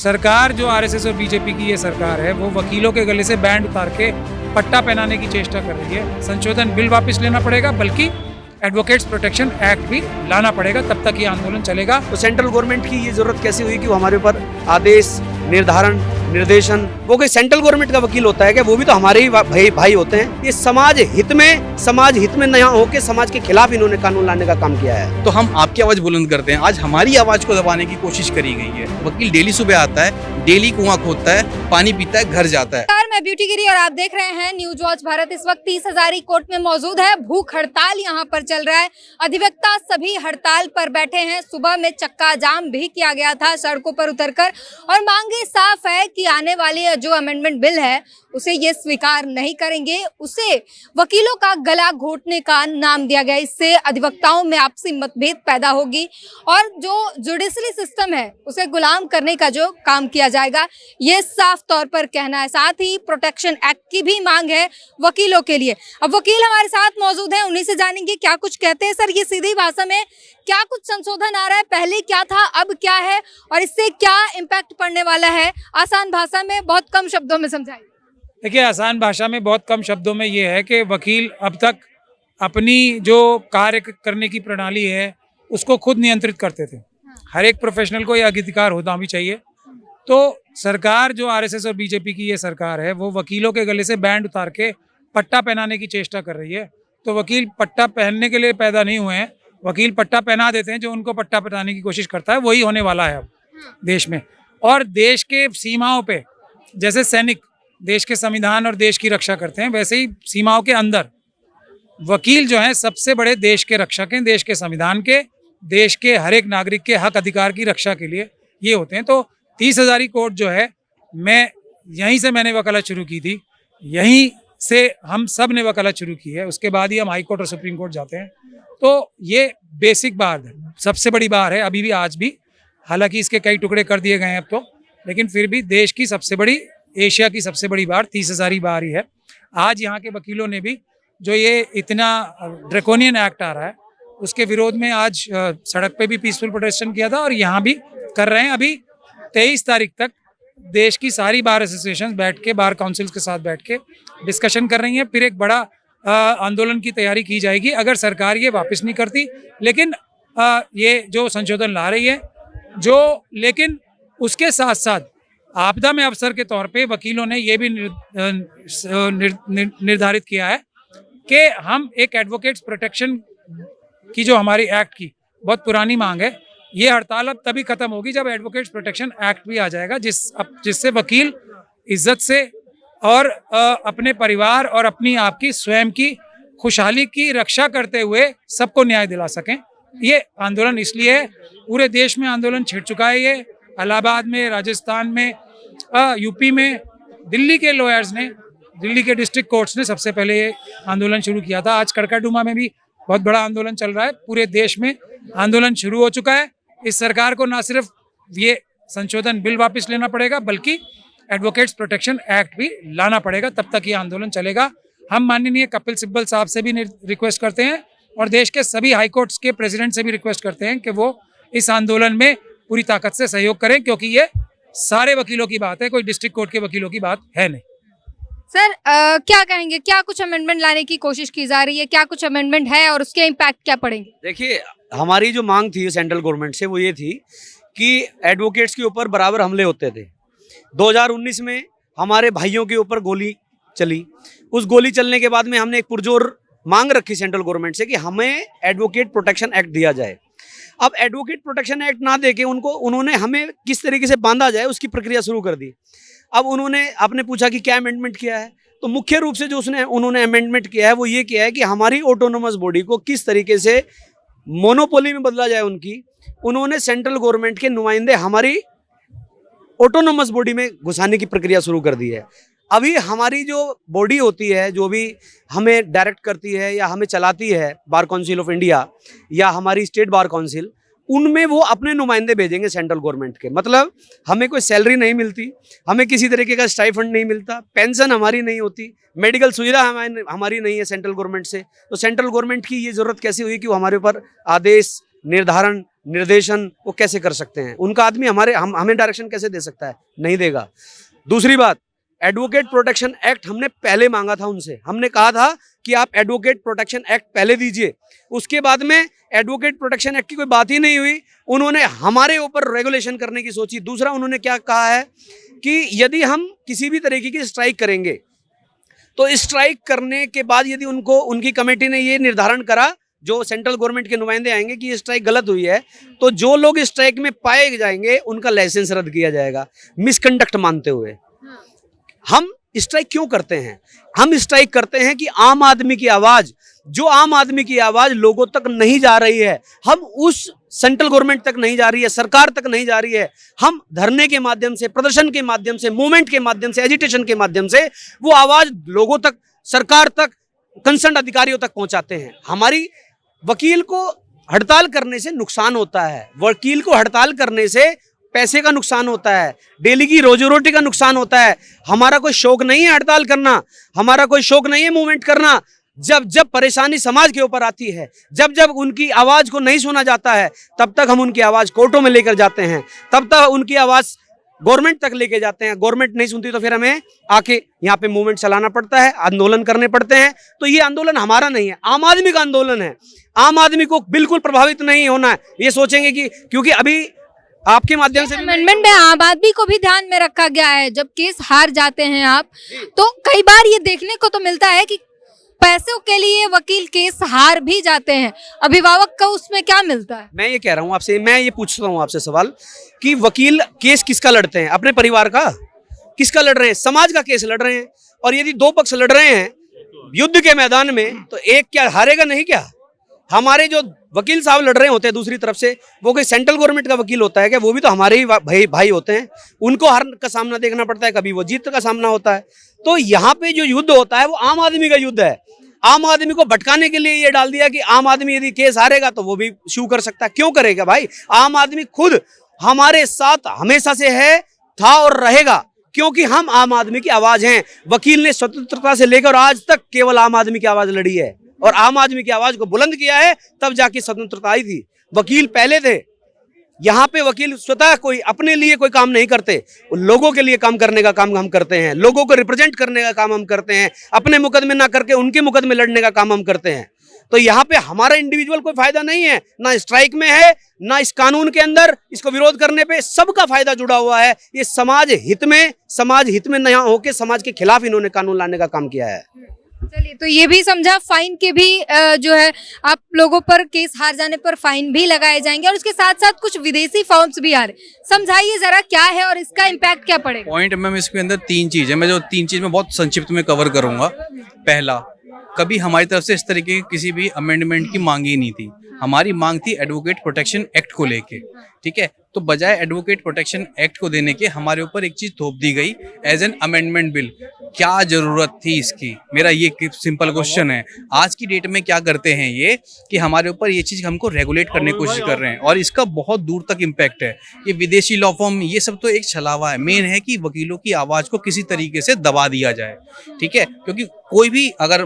सरकार जो आरएसएस और बीजेपी की ये सरकार है वो वकीलों के गले से बैंड उतार के पट्टा पहनाने की चेष्टा कर रही है। संशोधन बिल वापस लेना पड़ेगा, बल्कि एडवोकेट्स प्रोटेक्शन एक्ट भी लाना पड़ेगा, तब तक ये आंदोलन चलेगा। तो सेंट्रल गवर्नमेंट की ये जरूरत कैसे हुई कि वो हमारे ऊपर आदेश, निर्धारण, निर्देशन, वो कोई सेंट्रल गवर्नमेंट का वकील होता है क्या? वो भी तो हमारे ही भाई होते हैं। ये समाज हित में नया होकर समाज के खिलाफ इन्होंने कानून लाने का काम किया है। तो हम आपकी आवाज बुलंद करते हैं। आज हमारी आवाज को दबाने की कोशिश करी गई है। वकील डेली सुबह आता है, डेली कुआं खोदता है, पानी पीता है, घर जाता है। मैं ब्यूटी गिरी और आप देख रहे हैं न्यूज वॉच भारत। इस वक्त 30 हजारी कोर्ट में मौजूद है। भूख हड़ताल यहाँ पर चल रहा है। अधिवक्ता सभी हड़ताल पर बैठे हैं। सुबह में चक्का जाम भी किया गया था सड़कों पर उतरकर, और मांगे साफ है कि आने वाली जो अमेंडमेंट बिल है उसे ये स्वीकार नहीं करेंगे। उसे वकीलों का गला घोटने का नाम दिया गया। इससे अधिवक्ताओं में आपसी मतभेद पैदा होगी और जो जुडिशरी सिस्टम है उसे गुलाम करने का जो काम किया जाएगा, ये साफ तौर पर कहना है। साथ ही प्रोटेक्शन एक्ट की भी मांग है वकीलों के लिए। अब वकील हमारे साथ मौजूद हैं, उन्हीं से जानेंगे क्या कुछ कहते हैं। सर, ये सीधी भाषा में क्या कुछ संशोधन आ रहा है, पहले क्या था, अब क्या है, और इससे क्या इम्पैक्ट पड़ने वाला है? आसान भाषा में, बहुत कम शब्दों में समझाइए। देखिए, आसान भाषा में बहुत कम शब्दों में ये है कि वकील अब तक अपनी जो कार्य करने की प्रणाली है उसको खुद नियंत्रित करते थे। हर एक प्रोफेशनल को यह अधिकार होना भी चाहिए। तो सरकार जो आरएसएस और बीजेपी की ये सरकार है वो वकीलों के गले से बैंड उतार के पट्टा पहनाने की चेष्टा कर रही है। तो वकील पट्टा पहनने के लिए पैदा नहीं हुए हैं। वकील पट्टा पहना देते हैं। जो उनको पट्टा पहनाने की कोशिश करता है वही होने वाला है अब देश में। और देश के सीमाओं पे जैसे सैनिक देश के संविधान और देश की रक्षा करते हैं, वैसे ही सीमाओं के अंदर वकील जो हैं सबसे बड़े देश के रक्षक हैं। देश के संविधान के, देश के हर एक नागरिक के हक अधिकार की रक्षा के लिए ये होते हैं। तो 30 हजारी कोर्ट जो है, मैं यहीं से मैंने वकालत शुरू की थी, यहीं से हम सब ने वकालत शुरू की है। उसके बाद ही हम हाई कोर्ट और सुप्रीम कोर्ट जाते हैं। तो ये बेसिक बार है, सबसे बड़ी बार है अभी भी, आज भी। हालांकि इसके कई टुकड़े कर दिए गए हैं अब तो, लेकिन फिर भी देश की सबसे बड़ी, एशिया की सबसे बड़ी बार 30 हजारी बार ही है। आज यहाँ के वकीलों ने भी जो ये इतना ड्रैकोनियन एक्ट आ रहा है उसके विरोध में आज सड़क पे भी पीसफुल प्रोटेस्ट किया था, और यहाँ भी कर रहे हैं। अभी 23 तारीख तक देश की सारी बार एसोसिएशन बैठ के, बार काउंसिल्स के साथ बैठ के डिस्कशन कर रही हैं। फिर एक बड़ा आंदोलन की तैयारी की जाएगी अगर सरकार ये वापस नहीं करती। लेकिन ये जो संशोधन ला रही है लेकिन उसके साथ साथ आपदा में अवसर के तौर पे वकीलों ने ये भी निर्धारित किया है कि हम एक एडवोकेट्स प्रोटेक्शन की जो हमारी एक्ट की बहुत पुरानी मांग है, ये हड़ताल अब तभी खत्म होगी जब एडवोकेट्स प्रोटेक्शन एक्ट भी आ जाएगा, जिससे वकील इज्जत से और अपने परिवार और अपनी आपकी स्वयं की खुशहाली की रक्षा करते हुए सबको न्याय दिला सकें। ये आंदोलन इसलिए है, पूरे देश में आंदोलन छिड़ चुका है। ये इलाहाबाद में, राजस्थान में, यूपी में, दिल्ली के लॉयर्स ने, दिल्ली के डिस्ट्रिक्ट कोर्ट्स ने सबसे पहले ये आंदोलन शुरू किया था। आज कड़काडूमा में भी बहुत बड़ा आंदोलन चल रहा है। पूरे देश में आंदोलन शुरू हो चुका है। इस सरकार को ना सिर्फ ये संशोधन बिल वापस लेना पड़ेगा, बल्कि एडवोकेट्स प्रोटेक्शन एक्ट भी लाना पड़ेगा, तब तक ये आंदोलन चलेगा। हम माननीय कपिल सिब्बल साहब से भी रिक्वेस्ट करते हैं और देश के सभी हाई कोर्ट्स के प्रेसिडेंट से भी रिक्वेस्ट करते हैं कि वो इस आंदोलन में पूरी ताकत से सहयोग करें, क्योंकि ये सारे वकीलों की बात है, कोई डिस्ट्रिक्ट कोर्ट के वकीलों की बात है नहीं। सर, क्या कहेंगे, क्या कुछ अमेंडमेंट लाने की कोशिश की जा रही है, क्या कुछ अमेंडमेंट है और उसके इम्पैक्ट क्या पड़ेंगे? देखिए, हमारी जो मांग थी सेंट्रल गवर्नमेंट से वो ये थी कि एडवोकेट्स के ऊपर बराबर हमले होते थे। 2019 में हमारे भाइयों के ऊपर गोली चली। उस गोली चलने के बाद में हमने एक पुरजोर मांग रखी सेंट्रल गवर्नमेंट से कि हमें एडवोकेट प्रोटेक्शन एक्ट दिया जाए। अब एडवोकेट प्रोटेक्शन एक्ट ना देके उन्होंने हमें किस तरीके से बांधा जाए उसकी प्रक्रिया शुरू कर दी। अब आपने पूछा कि क्या अमेंडमेंट किया है, तो मुख्य रूप से जो उन्होंने अमेंडमेंट किया है वो ये किया है कि हमारी ऑटोनोमस बॉडी को किस तरीके से मोनोपोली में बदला जाए उनकी। उन्होंने सेंट्रल गवर्नमेंट के नुमाइंदे हमारी ऑटोनोमस बॉडी में घुसाने की प्रक्रिया शुरू कर दी है। अभी हमारी जो बॉडी होती है, जो भी हमें डायरेक्ट करती है या हमें चलाती है, बार काउंसिल ऑफ इंडिया या हमारी स्टेट बार काउंसिल, उनमें वो अपने नुमाइंदे भेजेंगे सेंट्रल गवर्नमेंट के। मतलब हमें कोई सैलरी नहीं मिलती, हमें किसी तरीके का स्टाइफंड नहीं मिलता, पेंशन हमारी नहीं होती, मेडिकल सुविधा हमारी नहीं है सेंट्रल गवर्नमेंट से। तो सेंट्रल गवर्नमेंट की ये जरूरत कैसी हुई कि वो हमारे ऊपर आदेश, निर्धारण, निर्देशन वो कैसे कर सकते हैं? उनका आदमी हमें डायरेक्शन कैसे दे सकता है? नहीं देगा। दूसरी बात, एडवोकेट प्रोटेक्शन एक्ट हमने पहले मांगा था उनसे। हमने कहा था कि आप एडवोकेट प्रोटेक्शन एक्ट पहले दीजिए, उसके बाद में एडवोकेट प्रोटेक्शन एक्ट की कोई बात ही नहीं हुई। उन्होंने हमारे ऊपर रेगुलेशन करने की सोची। दूसरा, उन्होंने क्या कहा है कि यदि हम किसी भी तरीके की स्ट्राइक करेंगे तो स्ट्राइक करने के बाद यदि उनकी कमेटी ने ये निर्धारण करा, जो सेंट्रल गवर्नमेंट के नुमाइंदे आएंगे कि ये स्ट्राइक गलत हुई है, तो जो लोग स्ट्राइक में पाए जाएंगे उनका लाइसेंस रद्द किया जाएगा, मिसकंडक्ट मानते हुए। हम स्ट्राइक क्यों करते हैं? हम स्ट्राइक करते हैं कि आम आदमी की आवाज, जो आम आदमी की आवाज लोगों तक नहीं जा रही है, हम उस सेंट्रल गवर्नमेंट तक नहीं जा रही है, सरकार तक नहीं जा रही है, हम धरने के माध्यम से, प्रदर्शन के माध्यम से, मूवमेंट के माध्यम से, एजिटेशन के माध्यम से वो आवाज लोगों तक, सरकार तक, कंसर्न अधिकारियों तक पहुंचाते हैं। हमारी वकील को हड़ताल करने से नुकसान होता है, वकील को हड़ताल करने से पैसे का नुकसान होता है, डेली की रोजी रोटी का नुकसान होता है। हमारा कोई शौक नहीं है हड़ताल करना, हमारा कोई शौक नहीं है मूवमेंट करना। जब जब परेशानी समाज के ऊपर आती है, जब जब उनकी आवाज को नहीं सुना जाता है, तब तक हम उनकी आवाज कोर्टों में लेकर जाते हैं, तब तक उनकी आवाज गवर्नमेंट तक लेके जाते हैं। गवर्नमेंट नहीं सुनती तो फिर हमें आके यहाँ पे मूवमेंट चलाना पड़ता है, आंदोलन करने पड़ते हैं। तो ये आंदोलन हमारा नहीं है, आम आदमी का आंदोलन है। आम आदमी को बिल्कुल प्रभावित नहीं होना है। ये सोचेंगे कि क्योंकि अभी आपके माध्यम से अमेंडमेंट में आम आदमी को भी ध्यान में रखा गया है। जब केस हार जाते हैं आप, तो कई बार ये देखने को तो मिलता है कि पैसों के लिए वकील केस हार भी जाते हैं। अभिभावक का उसमें क्या मिलता है? मैं ये कह रहा हूँ आपसे, मैं ये पूछता हूँ आपसे सवाल कि वकील केस किसका लड़ते हैं? अपने परिवार का? किसका लड़ रहे हैं? समाज का केस लड़ रहे हैं। और यदि दो पक्ष लड़ रहे हैं युद्ध के मैदान में, तो एक क्या हारेगा नहीं क्या? हमारे जो वकील साहब लड़ रहे होते हैं दूसरी तरफ से, वो कोई सेंट्रल गवर्नमेंट का वकील होता है क्या? वो भी तो हमारे ही भाई होते हैं। उनको हार का सामना देखना पड़ता है, कभी वो जीत का सामना होता है। तो यहाँ पे जो युद्ध होता है वो आम आदमी का युद्ध है। आम आदमी को भटकाने के लिए ये डाल दिया कि आम आदमी यदि केस हारेगा तो वो भी शू कर सकता है। क्यों करेगा भाई? आम आदमी खुद हमारे साथ हमेशा से है, था और रहेगा, क्योंकि हम आम आदमी की आवाज हैं। वकील ने स्वतंत्रता से लेकर आज तक केवल आम आदमी की आवाज लड़ी है और आम आदमी की आवाज को बुलंद किया है, तब जाके स्वतंत्रता आई थी। वकील पहले थे। यहाँ पे वकील स्वतः कोई अपने लिए कोई काम नहीं करते, लोगों के लिए काम करने का काम हम करते हैं, लोगों को रिप्रेजेंट करने का काम हम करते हैं, अपने मुकदमे ना करके उनके मुकदमे लड़ने का काम हम करते हैं। तो यहाँ पे हमारा इंडिविजुअल कोई फायदा नहीं है, ना स्ट्राइक में है, ना इस कानून के अंदर इसको विरोध करने पे। सबका फायदा जुड़ा हुआ है। ये समाज हित में न होके समाज के खिलाफ इन्होंने कानून लाने का काम किया है। चलिए, तो ये भी समझा, फाइन के भी जो है आप लोगों पर केस हार जाने पर फाइन भी लगाए जाएंगे और उसके साथ साथ कुछ विदेशी फॉर्म्स भी आ रहे। समझाइए जरा क्या है और इसका इम्पैक्ट क्या पड़ेगा? पॉइंट मैम इसके अंदर 3 चीज है। मैं जो 3 चीज में बहुत संक्षिप्त में कवर करूंगा। पहला, कभी हमारी तरफ से इस तरीके की किसी भी अमेंडमेंट की मांग ही नहीं थी। हमारी मांग थी एडवोकेट प्रोटेक्शन एक्ट को लेके, ठीक है। तो बजाय एडवोकेट प्रोटेक्शन एक्ट को देने के हमारे ऊपर एक चीज थोप दी गई एज एन अमेंडमेंट बिल। क्या जरूरत थी इसकी? मेरा ये सिंपल क्वेश्चन है। आज की डेट में क्या करते हैं ये कि हमारे ऊपर ये चीज हमको रेगुलेट करने की कोशिश कर रहे हैं और इसका बहुत दूर तक इम्पैक्ट है। ये विदेशी लॉ फॉर्म ये सब तो एक छलावा है। मेन है कि वकीलों की आवाज को किसी तरीके से दबा दिया जाए, ठीक है। क्योंकि कोई भी अगर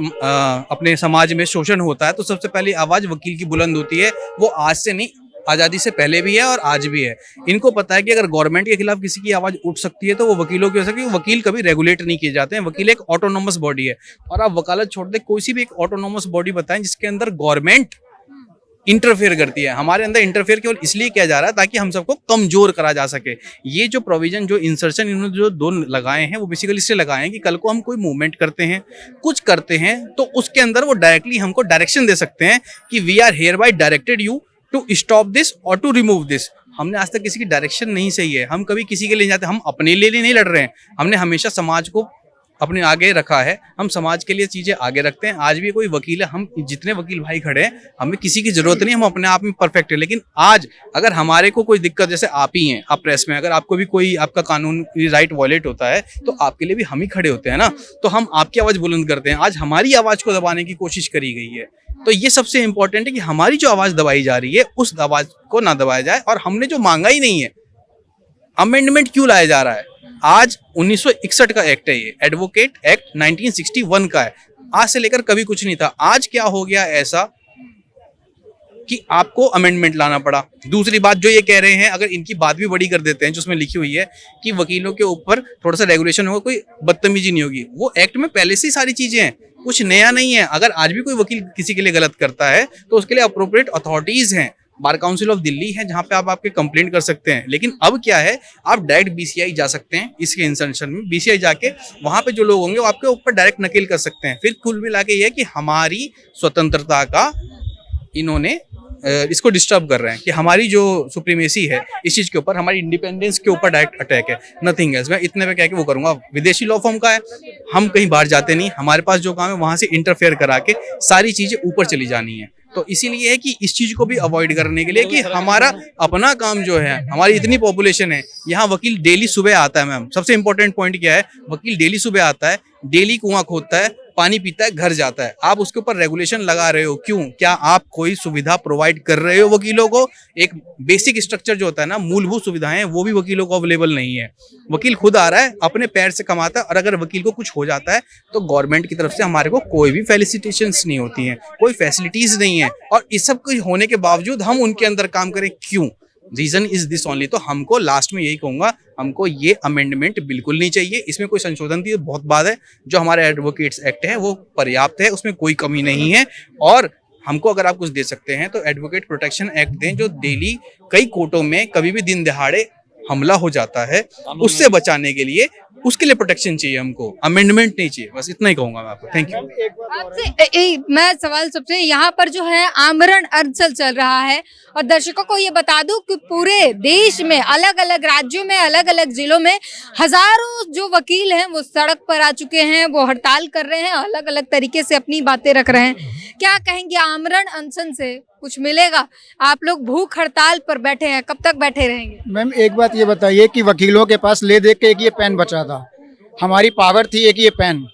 अपने समाज में शोषण होता है तो सबसे पहले आवाज वकील की बुलंद होती है। वो आज से नहीं, आज़ादी से पहले भी है और आज भी है। इनको पता है कि अगर गवर्नमेंट के खिलाफ किसी की आवाज़ उठ सकती है तो वो वकीलों की हो सकती है। वकील कभी रेगुलेट नहीं किए जाते हैं। वकील एक ऑटोनोमस बॉडी है। और आप वकालत छोड़ दे, कोई सी भी एक ऑटोनोमस बॉडी बताएं जिसके अंदर गवर्नमेंट इंटरफेयर करती है। हमारे अंदर इंटरफेयर केवल इसलिए किया जा रहा है ताकि हम सबको कमजोर करा जा सके। ये जो प्रोविजन, जो इंसर्शन इन्होंने जो 2 लगाए हैं वो बेसिकली इसलिए लगाए हैं कि कल को हम कोई मूवमेंट करते हैं, कुछ करते हैं, तो उसके अंदर वो डायरेक्टली हमको डायरेक्शन दे सकते हैं कि we are hereby directed you to stop this और टू रिमूव दिस। हमने आज तक किसी की डायरेक्शन नहीं सही है। हम कभी किसी के लिए जाते, हम अपने लिए नहीं लड़ रहे हैं। हमने हमेशा समाज को अपने आगे रखा है। हम समाज के लिए चीजें आगे रखते हैं। आज भी कोई वकील है, हम जितने वकील भाई खड़े हैं, हमें किसी की जरूरत नहीं, हम अपने आप में परफेक्ट है। लेकिन आज अगर हमारे को कोई दिक्कत, जैसे आप ही हैं, आप प्रेस में, अगर आपको भी कोई आपका कानूनी राइट वॉयलेट होता है तो आपके लिए भी हम ही खड़े होते हैं ना। तो हम आपकी आवाज बुलंद करते हैं। आज हमारी आवाज को दबाने की कोशिश करी गई है। तो ये सबसे इंपॉर्टेंट है कि हमारी जो आवाज दबाई जा रही है उस आवाज को ना दबाया जाए। और हमने जो मांगा ही नहीं है, अमेंडमेंट क्यों लाया जा रहा है? आज 1961 का एक्ट है, ये एडवोकेट एक्ट 1961 का है। आज से लेकर कभी कुछ नहीं था। आज क्या हो गया ऐसा कि आपको अमेंडमेंट लाना पड़ा। दूसरी बात जो ये कह रहे हैं, अगर इनकी बात भी बड़ी कर देते हैं, जो उसमें लिखी हुई है कि वकीलों के ऊपर थोड़ा सा रेगुलेशन होगा, कोई बदतमीजी नहीं होगी, वो एक्ट में पहले से ही सारी चीजें हैं, कुछ नया नहीं है। अगर आज भी कोई वकील किसी के लिए गलत करता है तो उसके लिए अप्रोप्रिएट अथॉरिटीज हैं, बार काउंसिल ऑफ दिल्ली है जहां पे आप आपके कंप्लेंट कर सकते हैं। लेकिन अब क्या है, आप डायरेक्ट बीसीआई जा सकते हैं, इसके इंसेंशन में बीसीआई जाके वहां पे जो लोग होंगे वो आपके ऊपर डायरेक्ट नकेल कर सकते हैं। फिर कुल मिला के ये है कि हमारी स्वतंत्रता का इन्होंने इसको डिस्टर्ब कर रहे हैं कि हमारी जो सुप्रीमेसी है इस चीज के ऊपर, हमारी इंडिपेंडेंस के ऊपर डायरेक्ट अटैक है, नथिंग एल्स। मैं इतने पे कह के वो करूंगा। विदेशी लॉ फॉर्म का है, हम कहीं बाहर जाते नहीं, हमारे पास जो काम है वहां से इंटरफेयर करा के सारी चीजें ऊपर चली जानी है। तो इसीलिए है कि इस चीज को भी अवॉइड करने के लिए कि हमारा अपना काम जो है, हमारी इतनी पॉपुलेशन है, यहाँ वकील डेली सुबह आता है। मैम सबसे इंपॉर्टेंट पॉइंट क्या है, वकील डेली सुबह आता है, डेली कुआं खोदता है, पानी पीता है, घर जाता है। आप उसके ऊपर रेगुलेशन लगा रहे हो, क्यों? क्या आप कोई सुविधा प्रोवाइड कर रहे हो वकीलों को? एक बेसिक स्ट्रक्चर जो होता है ना, मूलभूत सुविधाएं, वो भी वकीलों को अवेलेबल नहीं है। वकील खुद आ रहा है, अपने पैर से कमाता है, और अगर वकील को कुछ हो जाता है तो गवर्नमेंट की तरफ से हमारे को कोई भी फेलिसिटेशंस नहीं होती हैं, कोई फैसिलिटीज नहीं है। और इस सब कुछ होने के बावजूद हम उनके अंदर काम करें, क्यों? Reason is this only. तो हमको लास्ट में यही कहूंगा, हमको ये अमेंडमेंट बिल्कुल नहीं चाहिए। इसमें कोई संशोधन की बहुत बात है, जो हमारे एडवोकेट्स एक्ट है वो पर्याप्त है, उसमें कोई कमी नहीं है। और हमको अगर आप कुछ दे सकते हैं तो एडवोकेट प्रोटेक्शन एक्ट दें, जो डेली कई कोर्टों में कभी भी दिन दहाड़े हमला हो जाता है, उससे बचाने के लिए, उसके लिए प्रोटेक्शन चाहिए हमको, अमेंडमेंट नहीं चाहिए। बस इतना ही कहूंगा मैं आपको। Thank you. आपसे मैं सवाल सबसे, यहाँ पर जो है आमरण अनशन चल रहा है, और दर्शकों को ये बता दूं कि पूरे देश में अलग अलग राज्यों में, अलग अलग जिलों में हजारों जो वकील हैं वो सड़क पर आ चुके हैं, वो हड़ताल कर रहे हैं, अलग अलग तरीके से अपनी बातें रख रहे हैं। क्या कहेंगे, आमरण अनशन से कुछ मिलेगा? आप लोग भूख हड़ताल पर बैठे हैं, कब तक बैठे रहेंगे? मैम एक बात ये बताइए कि वकीलों के पास ले दे के एक ये पेन बचा था, हमारी पावर थी एक ये पेन,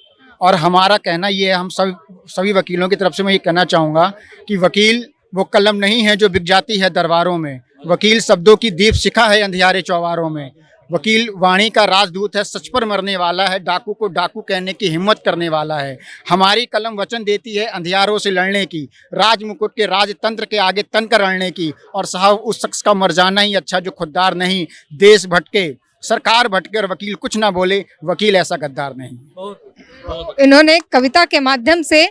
और हमारा कहना ये है, हम सभी वकीलों की तरफ से मैं ये कहना चाहूँगा कि वकील वो कलम नहीं है जो बिक जाती है दरबारों में, वकील शब्दों की दीप शिखा है अंधियारे चौबारों में, वकील वाणी का राजदूत है, सच पर मरने वाला है, डाकू को डाकू कहने की हिम्मत करने वाला है। हमारी कलम वचन देती है अंधियारों से लड़ने की, राज मुकुट के राजतंत्र के आगे तन कर लड़ने की, और साहब उस शख्स का मर जाना ही अच्छा जो खुददार नहीं, देश भटके सरकार भटके और वकील कुछ ना बोले, वकील ऐसा गद्दार नहीं। इन्होंने कविता के माध्यम से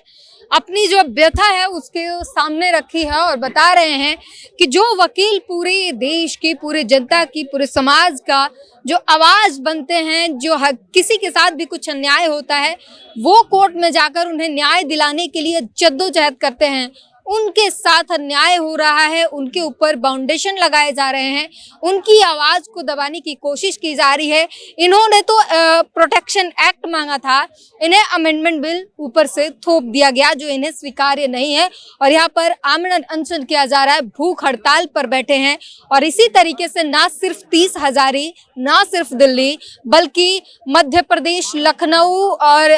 अपनी जो व्यथा है उसके सामने रखी है, और बता रहे हैं कि जो वकील पूरे देश की, पूरे जनता की, पूरे समाज का जो आवाज बनते हैं, जो किसी के साथ भी कुछ अन्याय होता है वो कोर्ट में जाकर उन्हें न्याय दिलाने के लिए जद्दोजहद करते हैं, उनके साथ अन्याय हो रहा है, उनके ऊपर बाउंडेशन लगाए जा रहे हैं, उनकी आवाज को दबाने की कोशिश की जा रही है। इन्होंने तो प्रोटेक्शन एक्ट मांगा था, इन्हें अमेंडमेंट बिल ऊपर से थोप दिया गया जो इन्हें स्वीकार्य नहीं है, और यहाँ पर आमरण अनशन किया जा रहा है, भूख हड़ताल पर बैठे हैं। और इसी तरीके से ना सिर्फ 30 हजारी, ना सिर्फ दिल्ली, बल्कि मध्य प्रदेश, लखनऊ और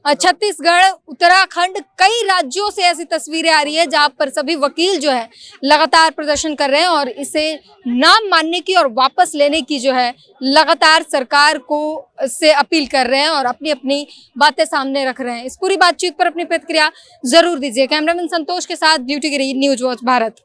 छत्तीसगढ़, उत्तराखंड, कई राज्यों से ऐसी तस्वीरें आ रही है जहां पर सभी वकील जो है लगातार प्रदर्शन कर रहे हैं, और इसे ना मानने की और वापस लेने की जो है लगातार सरकार को से अपील कर रहे हैं, और अपनी अपनी बातें सामने रख रहे हैं। इस पूरी बातचीत पर अपनी प्रतिक्रिया जरूर दीजिए। कैमरामैन संतोष के साथ ड्यूटी गिरी, न्यूज वॉच भारत।